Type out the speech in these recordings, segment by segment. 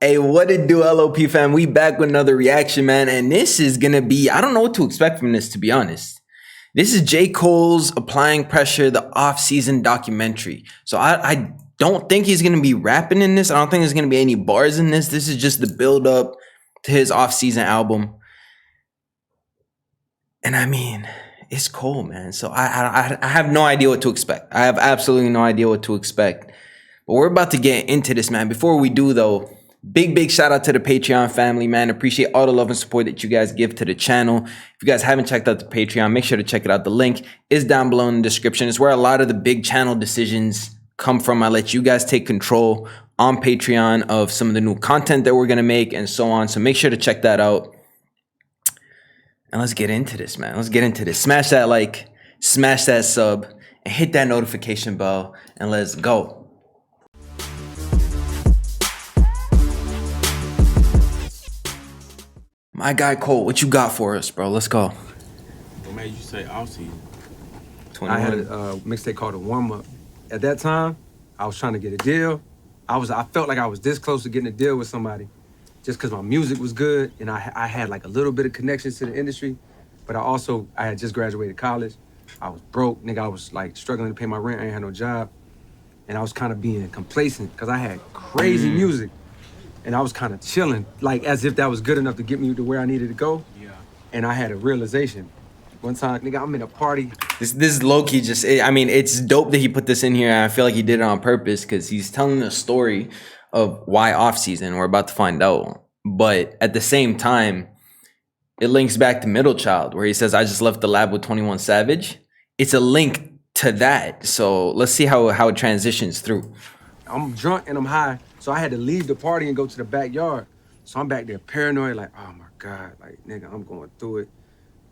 Hey, what it do, LOP fam? We back with another reaction, man. And this is gonna be, I don't know what to expect from this, to be honest. This is J. Cole's Applying Pressure, the off-season documentary. So I don't think he's gonna be rapping in this. I don't think there's gonna be any bars in this. This is just the build-up to his off-season album. And I mean, it's Cole, man. So I have no idea what to expect. I have absolutely no idea what to expect. But we're about to get into this, man. Before we do, though, big shout out to the Patreon family, man. Appreciate all the love and support that you guys give to the channel. If you guys haven't checked out the Patreon, make sure to check it out. The link is down below in the description. It's where a lot of the big channel decisions come from. I let you guys take control on Patreon of some of the new content that we're going to make and so on. So make sure to check that out. And let's get into this, man. Let's get into this. Smash that like, smash that sub, and hit that notification bell, and let's go. My guy Cole, what you got for us, bro? Let's go. What made you say off season? I had a mixtape called A Warm Up. At that time, I was trying to get a deal. I felt like I was this close to getting a deal with somebody, just because my music was good and I had like a little bit of connections to the industry, but I had just graduated college. I was broke, nigga. I was like struggling to pay my rent. I ain't had no job, and I was kind of being complacent because I had crazy music. And I was kind of chilling, like as if that was good enough to get me to where I needed to go. Yeah. And I had a realization. One time, nigga, I'm in a party. This is low-key just, I mean, it's dope that he put this in here. And I feel like he did it on purpose because he's telling the story of why off-season. We're about to find out. But at the same time, it links back to Middle Child where he says, I just left the lab with 21 Savage. It's a link to that. So let's see how it transitions through. I'm drunk and I'm high. So I had to leave the party and go to the backyard. So I'm back there paranoid, like, oh my God, like, nigga, I'm going through it.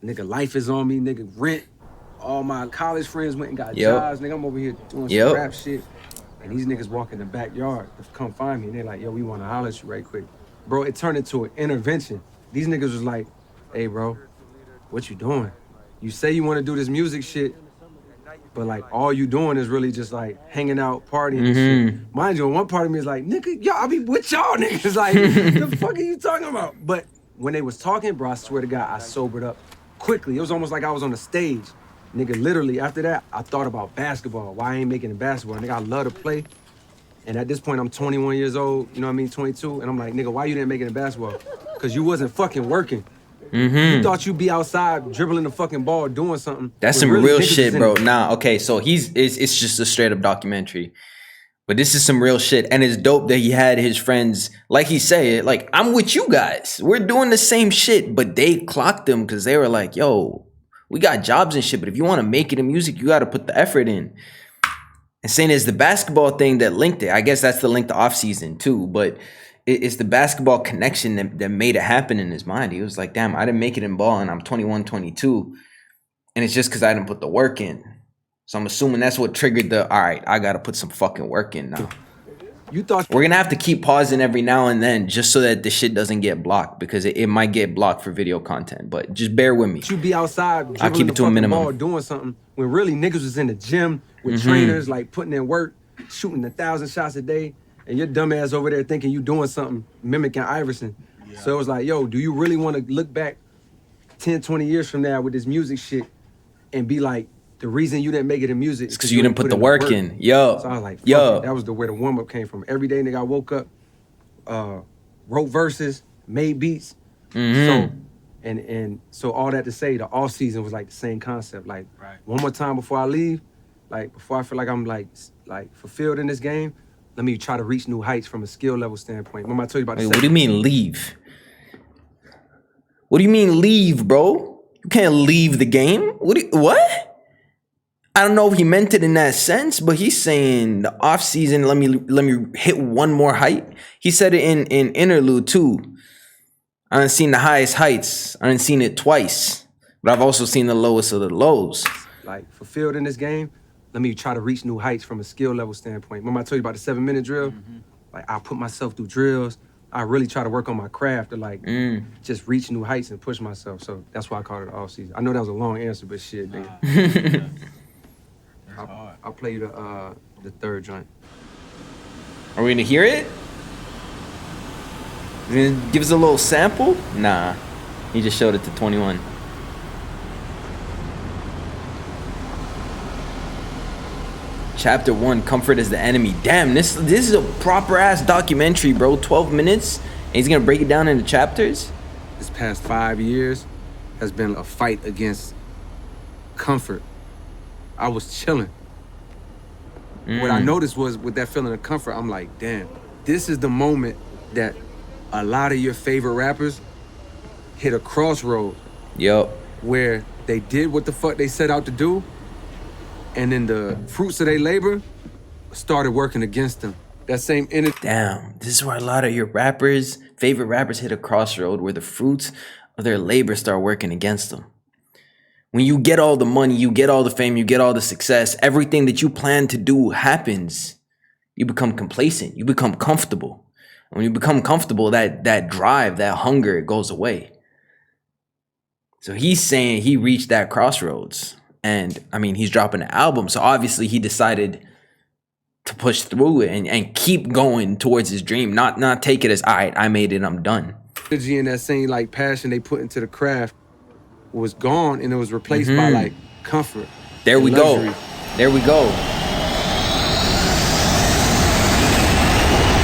Nigga, life is on me, nigga, rent. All my college friends went and got jobs. Nigga, I'm over here doing some rap shit. And these niggas walk in the backyard to come find me. And they're like, yo, we want to holler at you right quick. Bro, it turned into an intervention. These niggas was like, hey, bro, what you doing? You say you want to do this music shit, but like all you doing is really just like hanging out, partying and shit. Mind you, one part of me is like, nigga, yo, I be with y'all niggas. Like, the fuck are you talking about? But when they was talking, bro, I swear to God, I sobered up quickly. It was almost like I was on the stage. Nigga, literally after that, I thought about basketball. Why I ain't making it basketball? Nigga, I love to play. And at this point, I'm 21 years old, you know what I mean, 22. And I'm like, nigga, why you didn't make it in basketball? Because you wasn't fucking working. You thought you'd be outside dribbling the fucking ball, doing something. That's some really real shit, bro. Nah, okay, so it's just a straight up documentary. But this is some real shit. And it's dope that he had his friends, like he said, like, I'm with you guys. We're doing the same shit. But they clocked him because they were like, yo, we got jobs and shit. But if you want to make it in music, you got to put the effort in. And saying it's the basketball thing that linked it. I guess that's the link to off season too. But it's the basketball connection that made it happen in his mind. He was like, damn, I didn't make it in ball and I'm 21, 22. And it's just because I didn't put the work in. So I'm assuming that's what triggered the, all right, I got to put some fucking work in now. You thought we're going to have to keep pausing every now and then just so that the shit doesn't get blocked because it might get blocked for video content. But just bear with me. You be outside, I'll keep it to a minimum. Ball, doing something when really niggas was in the gym with trainers, like putting in work, shooting 1,000 shots a day. And your dumb ass over there thinking you doing something, mimicking Iverson. Yeah. So it was like, yo, do you really want to look back 10, 20 years from now with this music shit and be like, the reason you didn't make it in music is because you didn't put the work in. Yo. So I was like, yo. That was where the warm-up came from. Every day, nigga, I woke up, wrote verses, made beats. So all that to say, the off season was like the same concept. Like, one more time before I leave, like before I feel like I'm like fulfilled in this game, let me try to reach new heights from a skill level standpoint. Remember I told you about the what do you mean leave? What do you mean leave, bro? You can't leave the game. What? I don't know if he meant it in that sense, but he's saying the off season, let me hit one more height. He said it in interlude too. I done seen the highest heights. I done seen it twice, but I've also seen the lowest of the lows. Like fulfilled in this game, let me try to reach new heights from a skill level standpoint. Remember I told you about the 7-minute drill? Like I put myself through drills. I really try to work on my craft to like just reach new heights and push myself. So that's why I call it the off season. I know that was a long answer, but shit, nigga. I'll play you the third joint. Are we gonna hear it? Give us a little sample? Nah, he just showed it to 21. Chapter 1, Comfort is the Enemy. Damn, this is a proper ass documentary, bro. 12 minutes, and he's gonna break it down into chapters. This past 5 years has been a fight against comfort. I was chilling. What I noticed was with that feeling of comfort, I'm like, damn, this is the moment that a lot of your favorite rappers hit a crossroad. Yup. Where they did what the fuck they set out to do, and then the fruits of their labor started working against them. That same energy. Damn, this is where a lot of your favorite rappers hit a crossroad where the fruits of their labor start working against them. When you get all the money, you get all the fame, you get all the success, everything that you plan to do happens. You become complacent, you become comfortable. When you become comfortable, that drive, that hunger, it goes away. So he's saying he reached that crossroads. And I mean, he's dropping an album. So obviously he decided to push through it and keep going towards his dream. Not take it as, all right, I made it, I'm done. Energy and that same like passion they put into the craft was gone, and it was replaced by like comfort. There we luxury. go. There we go.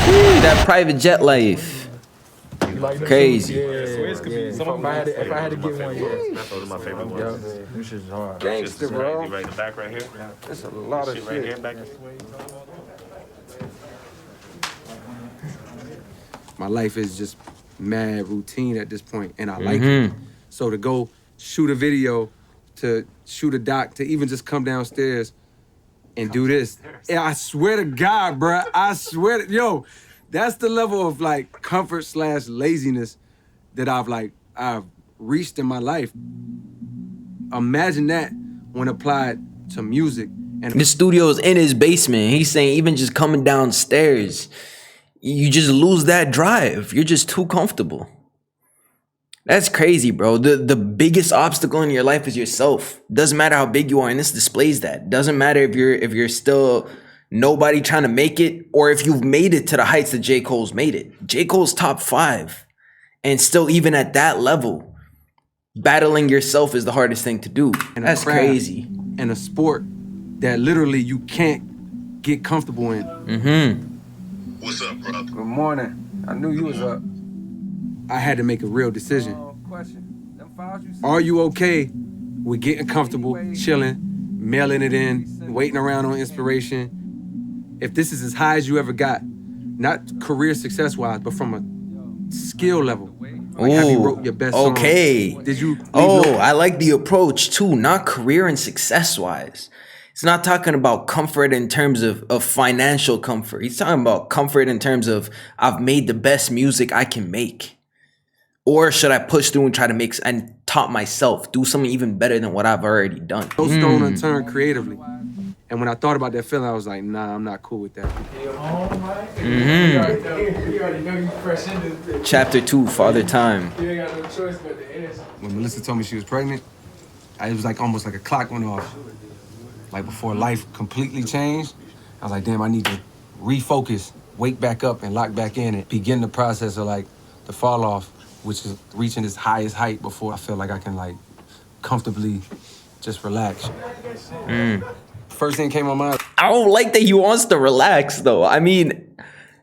Woo, that private jet life. Crazy. If I had to get one, That's one of my favorite ones. This shit's hard. Gangster, bro. Right in the back right here. That's a lot of Shit shit. right here back. My life is just mad routine at this point, and I like it. So to go shoot a video, to shoot a doc, to even just come downstairs and do this. Yeah, I swear to God, bruh. I swear to, yo, that's the level of like comfort / laziness that I've reached in my life. Imagine that when applied to music. And The studio's in his basement. He's saying even just coming downstairs, you just lose that drive. You're just too comfortable. That's crazy, bro. The biggest obstacle in your life is yourself. Doesn't matter how big you are, and this displays that. Doesn't matter if you're still nobody trying to make it, or if you've made it to the heights that J. Cole's made it. J. Cole's top 5. And still, even at that level, battling yourself is the hardest thing to do. and That's a craft crazy. And a sport that literally you can't get comfortable in. What's up, brother? Good morning. I knew you was up. I had to make a real decision. Are you okay with getting comfortable, chilling, mailing it in, waiting around on inspiration? If this is as high as you ever got, not career success-wise, but from a skill level. Like, have you wrote your best song? Okay. Did you? I like the approach too. Not career and success-wise. It's not talking about comfort in terms of financial comfort. He's talking about comfort in terms of I've made the best music I can make. Or should I push through and try to make and top myself, do something even better than what I've already done? No stone unturned creatively. And when I thought about that feeling, I was like, nah, I'm not cool with that. Chapter 2, Father Time. When Melissa told me she was pregnant, it was like almost like a clock went off. Like before life completely changed, I was like, damn, I need to refocus, wake back up and lock back in and begin the process of like the fall off, which is reaching its highest height before I feel like I can like comfortably just relax. First thing came on my mind. I don't like that he wants to relax though. I mean,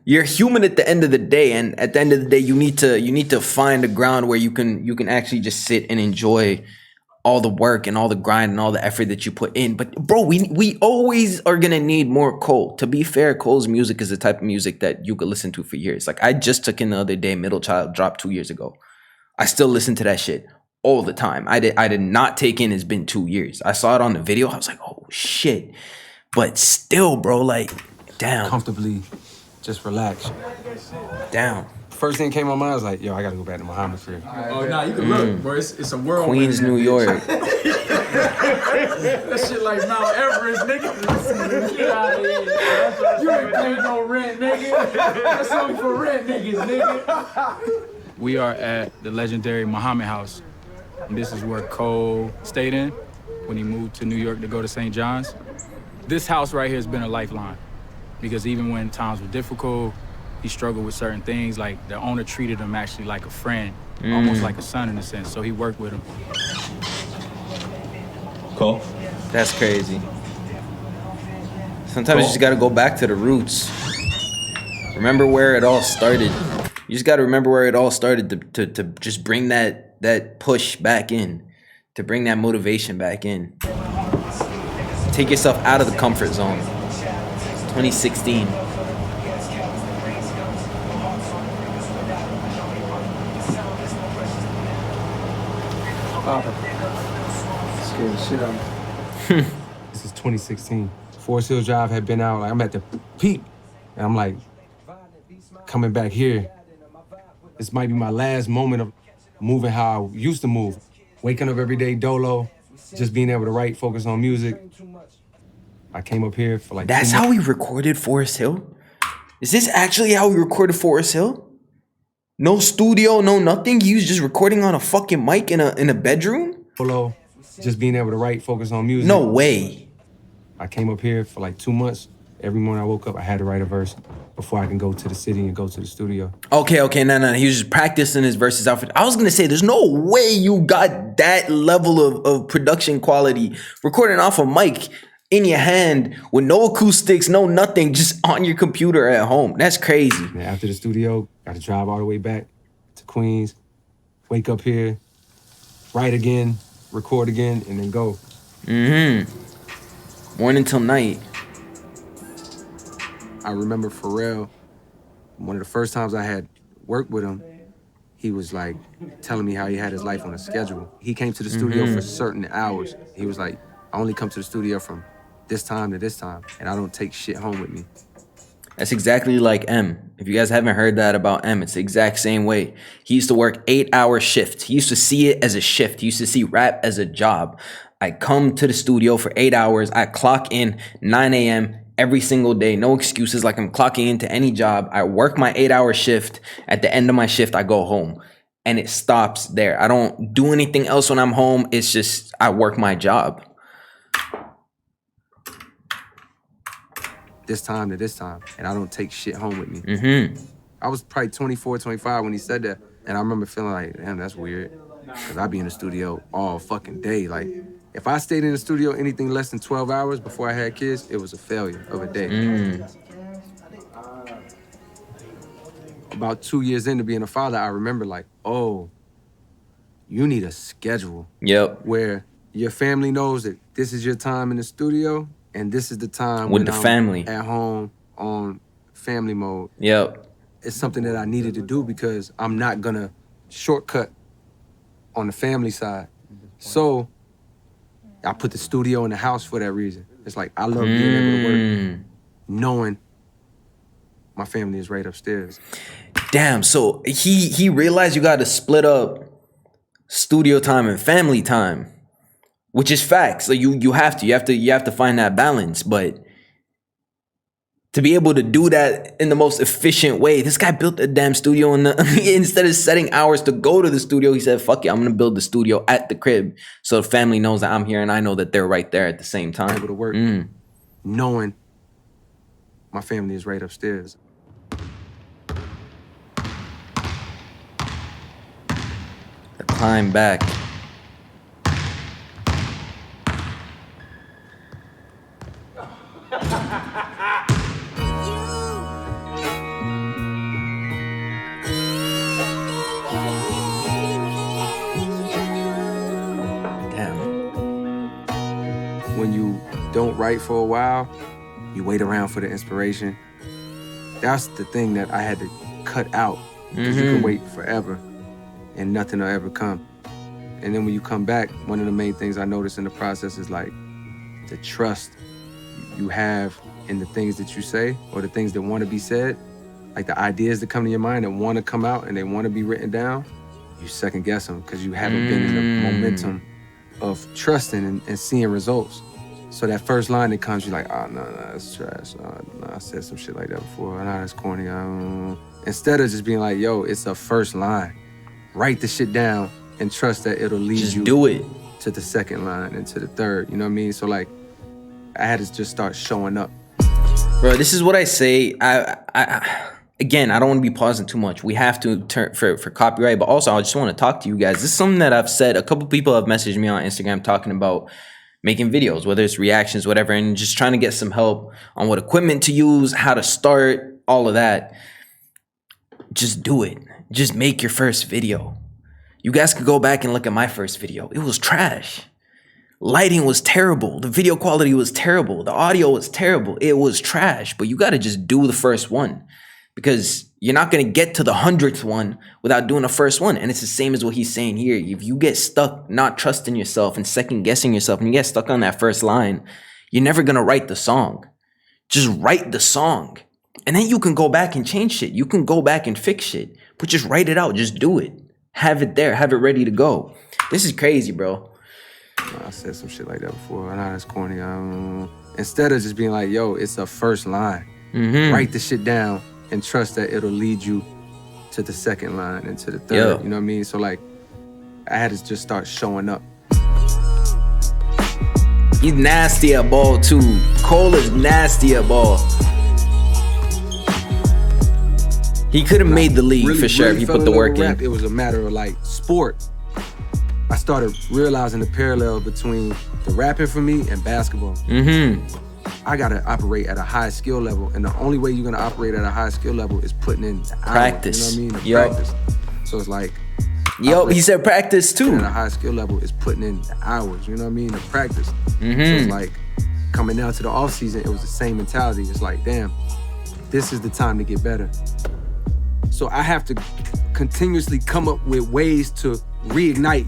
you're human at the end of the day, and at the end of the day, you need to find a ground where you can actually just sit and enjoy all the work and all the grind and all the effort that you put in. But bro, we always are gonna need more Cole. To be fair, Cole's music is the type of music that you could listen to for years. Like I just took in the other day, Middle Child dropped 2 years ago. I still listen to that shit all the time. I did not take in It's been 2 years. I saw it on the video. I was like, oh shit. But still, bro, like, damn. Comfortably just relax. Damn. First thing came on my mind, I was like, yo, I gotta go back to Muhammad's crib. Oh, nah, you can look, bro. It's a world. Queens, New York. That shit like Mount Everest, nigga. Get out of here. You ain't paying no rent, nigga. That's only for rent niggas, nigga. We are at the legendary Muhammad House. And this is where Cole stayed in when he moved to New York to go to St. John's. This house right here has been a lifeline because even when times were difficult, he struggled with certain things. Like the owner treated him actually like a friend, almost like a son in a sense. So he worked with him. Cool. That's crazy. Sometimes you just gotta go back to the roots. Remember where it all started. You just gotta remember where it all started to just bring that push back in, to bring that motivation back in. Take yourself out of the comfort zone. 2016. Scared the shit out of me. This is 2016. Forest Hill Drive had been out. Like, I'm at the peak. And I'm like, coming back here. This might be my last moment of moving how I used to move. Waking up every day dolo, just being able to write, focus on music. I came up here for like... That's how we recorded Forest Hill? Is this actually how we recorded Forest Hill? No studio, no nothing? You was just recording on a fucking mic in a bedroom? Dolo, just being able to write, focus on music. No way. I came up here for like 2 months. Every morning I woke up, I had to write a verse before I can go to the city and go to the studio. Okay, no. He was just practicing his verses out. I was gonna say, there's no way you got that level of production quality recording off a mic in your hand with no acoustics, no nothing, just on your computer at home. That's crazy. And after the studio, got to drive all the way back to Queens, wake up here, write again, record again, and then go. Morning till night. I remember Pharrell, one of the first times I had worked with him, he was like telling me how he had his life on a schedule. He came to the studio for certain hours. He was like, I only come to the studio from this time to this time, and I don't take shit home with me. That's exactly like M. If you guys haven't heard that about M, it's the exact same way. He used to work 8-hour shifts. He used to see it as a shift. He used to see rap as a job. I come to the studio for 8 hours. I clock in 9 a.m. every single day. No excuses, like I'm clocking into any job. I work my 8-hour shift. At the end of my shift, I go home. And it stops there. I don't do anything else when I'm home. It's just I work my job. This time to this time, and I don't take shit home with me. I was probably 24, 25 when he said that, and I remember feeling like, damn, that's weird, because I'd be in the studio all fucking day. Like, if I stayed in the studio anything less than 12 hours before I had kids, it was a failure of a day. About 2 years into being a father, I remember like, oh, you need a schedule. Yep. Where your family knows that this is your time in the studio, and this is the time with when the I'm family at home on family mode. Yep. It's something that I needed to do because I'm not gonna shortcut on the family side. So I put the studio in the house for that reason. It's like I love being able to work, knowing my family is right upstairs. Damn, so he realized you got to split up studio time and family time. Which is facts. Like you have to find that balance. But to be able to do that in the most efficient way, this guy built a damn studio instead of setting hours to go to the studio, he said, fuck it, I'm gonna build the studio at the crib so the family knows that I'm here and I know that they're right there at the same time. Able to work, knowing my family is right upstairs. The climb back. When you don't write for a while, you wait around for the inspiration. That's the thing that I had to cut out. Because you can wait forever and nothing will ever come. And then when you come back, one of the main things I noticed in the process is like the trust you have in the things that you say or the things that want to be said. Like the ideas that come to your mind that want to come out and they want to be written down, you second guess them because you haven't been in the momentum of trusting and seeing results. So that first line that comes, you're like, oh, no, that's trash. Oh, no, I said some shit like that before. No, that's corny. Instead of just being like, yo, it's a first line. Write the shit down and trust that it'll lead just you do it to the second line and to the third. You know what I mean? So like, I had to just start showing up. Bro, this is what I say. again, I don't want to be pausing too much. We have to turn for copyright, but also I just want to talk to you guys. This is something that I've said. A couple people have messaged me on Instagram talking about making videos, whether it's reactions, whatever, and just trying to get some help on what equipment to use, how to start, all of that. Just do it. Just make your first video. You guys could go back and look at my first video. It was trash. Lighting was terrible. The video quality was terrible. The audio was terrible. It was trash, but you got to just do the first one, because you're not going to get to the 100th one without doing the first one. And it's the same as what he's saying here. If you get stuck not trusting yourself and second guessing yourself, and you get stuck on that first line, you're never going to write the song. Just write the song. And then you can go back and change shit. You can go back and fix shit, but just write it out. Just do it. Have it there. Have it ready to go. This is crazy, bro. I said some shit like that before. I know that's corny. Instead of just being like, yo, it's a first line. Write the shit down and trust that it'll lead you to the second line and to the third. Yeah. You know what I mean? So like, I had to just start showing up. He's nasty at ball too. Cole is nasty at ball. He could have made the league for sure if he put the work in. It was a matter of like sport. I started realizing the parallel between the rapping for me and basketball. I gotta operate at a high skill level, and the only way you're gonna operate at a high skill level is putting in the hours, Practice. you know what I mean? Yup. Practice. So it's like, He said practice too. at a high skill level is putting in the hours, you know what I mean? The practice. So it's like, coming down to the off season, it was the same mentality. It's like, damn, this is the time to get better. So I have to continuously come up with ways to reignite.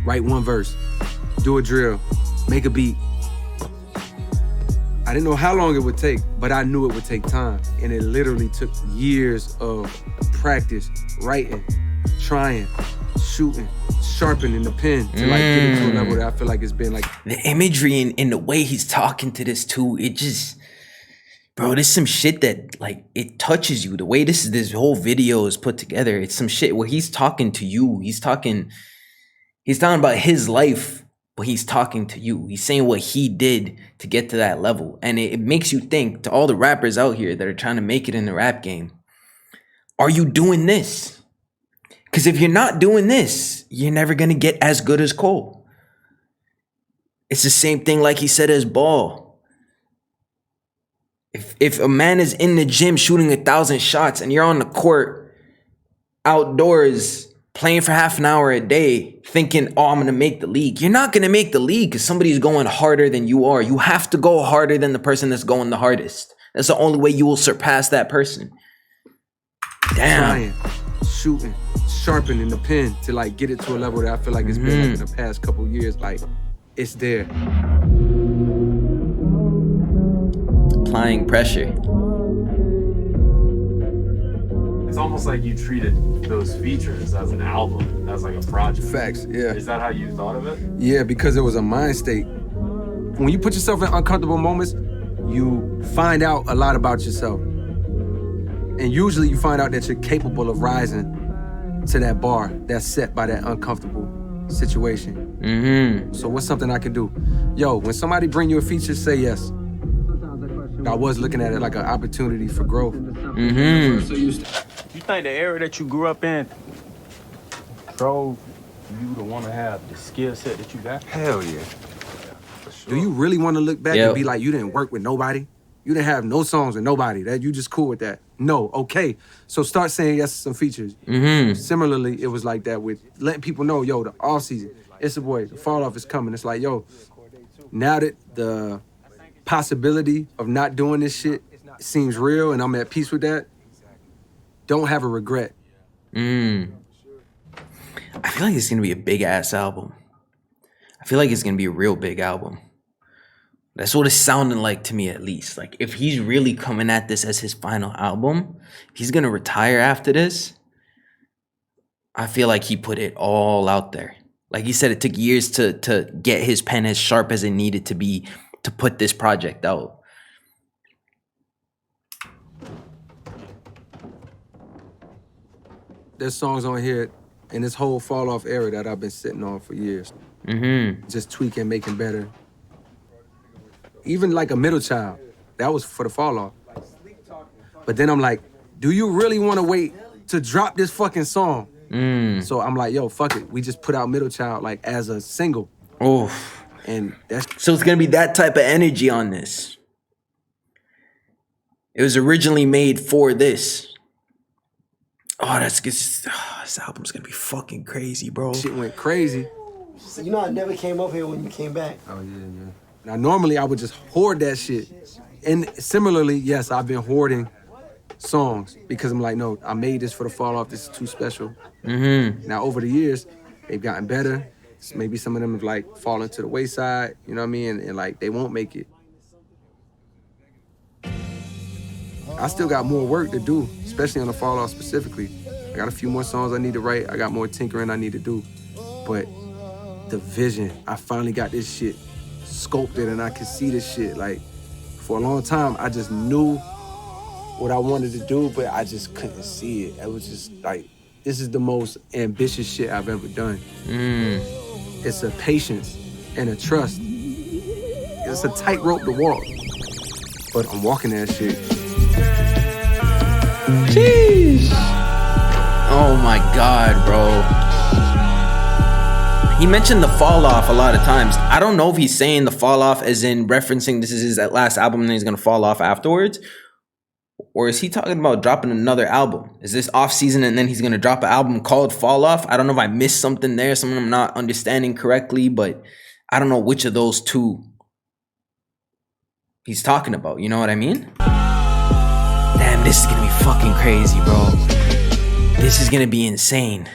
Write one verse, do a drill, make a beat. I didn't know how long it would take, but I knew it would take time. And it literally took years of practice, writing, trying, shooting, sharpening the pen to like get it to a level that I feel like it's been like. The imagery and the way he's talking to this too, it just, bro, there's some shit that like, it touches you. The way this whole video is put together, it's some shit where he's talking to you. He's talking about his life, but he's talking to you. He's saying what he did to get to that level. And it makes you think, to all the rappers out here that are trying to make it in the rap game, are you doing this? Because if you're not doing this, you're never going to get as good as Cole. It's the same thing like he said as Ball. If a man is in the gym shooting 1,000 shots and you're on the court outdoors playing for half an hour a day, thinking, oh, I'm going to make the league. You're not going to make the league because somebody's going harder than you are. You have to go harder than the person that's going the hardest. That's the only way you will surpass that person. Damn. Trying, shooting, sharpening the pen to like get it to a level that I feel like it's been like in the past couple years. Like, it's there. Applying pressure. It's almost like you treated those features as an album, as like a project. Facts, yeah. Is that how you thought of it? Yeah, because it was a mind state. When you put yourself in uncomfortable moments, you find out a lot about yourself. And usually you find out that you're capable of rising to that bar that's set by that uncomfortable situation. So what's something I can do? Yo, when somebody bring you a feature, say yes. I was looking at it like an opportunity for growth. You think the era that you grew up in drove you to want to have the skill set that you got? Hell yeah. Do you really want to look back and be like, you didn't work with nobody? You didn't have no songs with nobody. That you just cool with that? No, okay. So start saying yes to some features. Similarly, it was like that with letting people know, yo, the off season, it's a boy, the fall off is coming. It's like, yo, now that the possibility of not doing this shit seems real and I'm at peace with that, don't have a regret. I feel like it's gonna be a big ass album. I feel like it's gonna be a real big album. That's what it's sounding like to me, at least. Like, if he's really coming at this as his final album, if he's gonna retire after this, I feel like he put it all out there. Like he said, it took years to get his pen as sharp as it needed to be to put this project out. There's songs on here in this whole fall off era that I've been sitting on for years. Just tweaking, making better. Even like a middle child, that was for the fall off. But then I'm like, do you really want to wait to drop this fucking song? So I'm like, yo, fuck it. We just put out Middle Child like as a single. Oof. And that's So it's gonna be that type of energy on this. It was originally made for this. Oh, that's good. This album's gonna be fucking crazy, bro. shit went crazy. You know, I never came up here when you came back. Oh, yeah. Now, normally I would just hoard that shit. And similarly, yes, I've been hoarding songs because I'm like, no, I made this for the fall off. This is too special. Now, over the years, they've gotten better. Maybe some of them have like fallen to the wayside, you know what I mean? And like, they won't make it. I still got more work to do, especially on the fall off specifically. I got a few more songs I need to write. I got more tinkering I need to do. But the vision, I finally got this shit sculpted and I can see this shit. Like, for a long time, I just knew what I wanted to do, but I just couldn't see it. It was just like, this is the most ambitious shit I've ever done. It's a patience and a trust. It's a tightrope to walk, but I'm walking that shit. Jeez. Oh my God, bro. He mentioned the fall off a lot of times. I don't know if he's saying the fall off as in referencing this is his last album and then he's gonna fall off afterwards. Or is he talking about dropping another album? Is this off season and then he's gonna drop an album called Fall Off? I don't know if I missed something there, something I'm not understanding correctly, but I don't know which of those two he's talking about. You know what I mean? Damn, this is gonna be fucking crazy, bro. This is gonna be insane.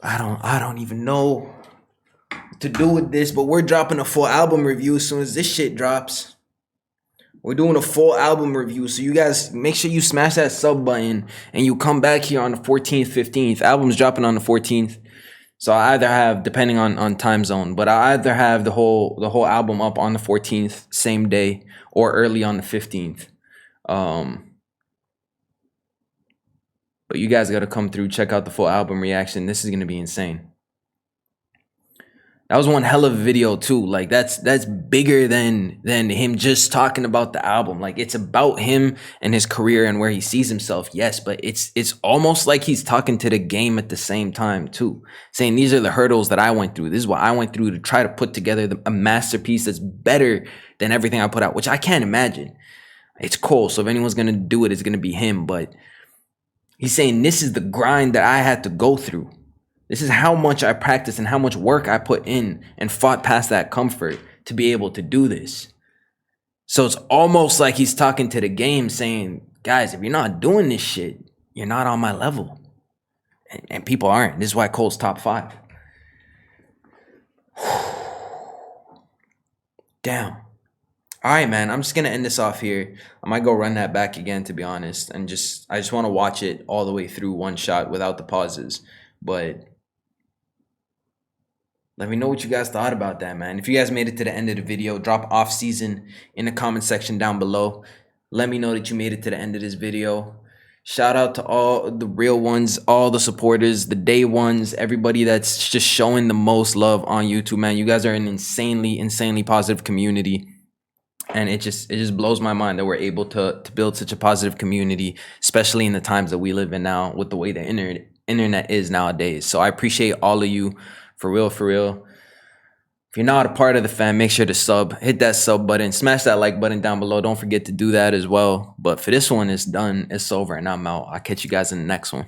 I don't even know what to do with this, but we're dropping a full album review as soon as this shit drops. We're doing a full album review, so you guys make sure you smash that sub button and you come back here on the 14th, 15th. Album's dropping on the 14th. So I either have, depending on time zone, but I either have the whole album up on the 14th, same day, or early on the 15th. But you guys got to come through, check out the full album reaction. This is going to be insane. That was one hell of a video too. Like that's bigger than him just talking about the album. Like it's about him and his career and where he sees himself. Yes, but it's almost like he's talking to the game at the same time too. Saying these are the hurdles that I went through. This is what I went through to try to put together a masterpiece that's better than everything I put out, which I can't imagine. It's Cole, so if anyone's going to do it, it's going to be him. But he's saying this is the grind that I had to go through. This is how much I practiced and how much work I put in and fought past that comfort to be able to do this. So it's almost like he's talking to the game saying, guys, if you're not doing this shit, you're not on my level. And people aren't. This is why Cole's top 5. Damn. All right, man, I'm just going to end this off here. I might go run that back again, to be honest. And I just want to watch it all the way through one shot without the pauses. But let me know what you guys thought about that, man. If you guys made it to the end of the video, drop off season in the comment section down below. Let me know that you made it to the end of this video. Shout out to all the real ones, all the supporters, the day ones, everybody that's just showing the most love on YouTube, man. You guys are an insanely positive community. And it just blows my mind that we're able to build such a positive community, especially in the times that we live in now with the way the internet is nowadays. So I appreciate all of you. For real. If you're not a part of the fam, make sure to sub. Hit that sub button. Smash that like button down below. Don't forget to do that as well. But for this one, it's done. It's over, and I'm out. I'll catch you guys in the next one.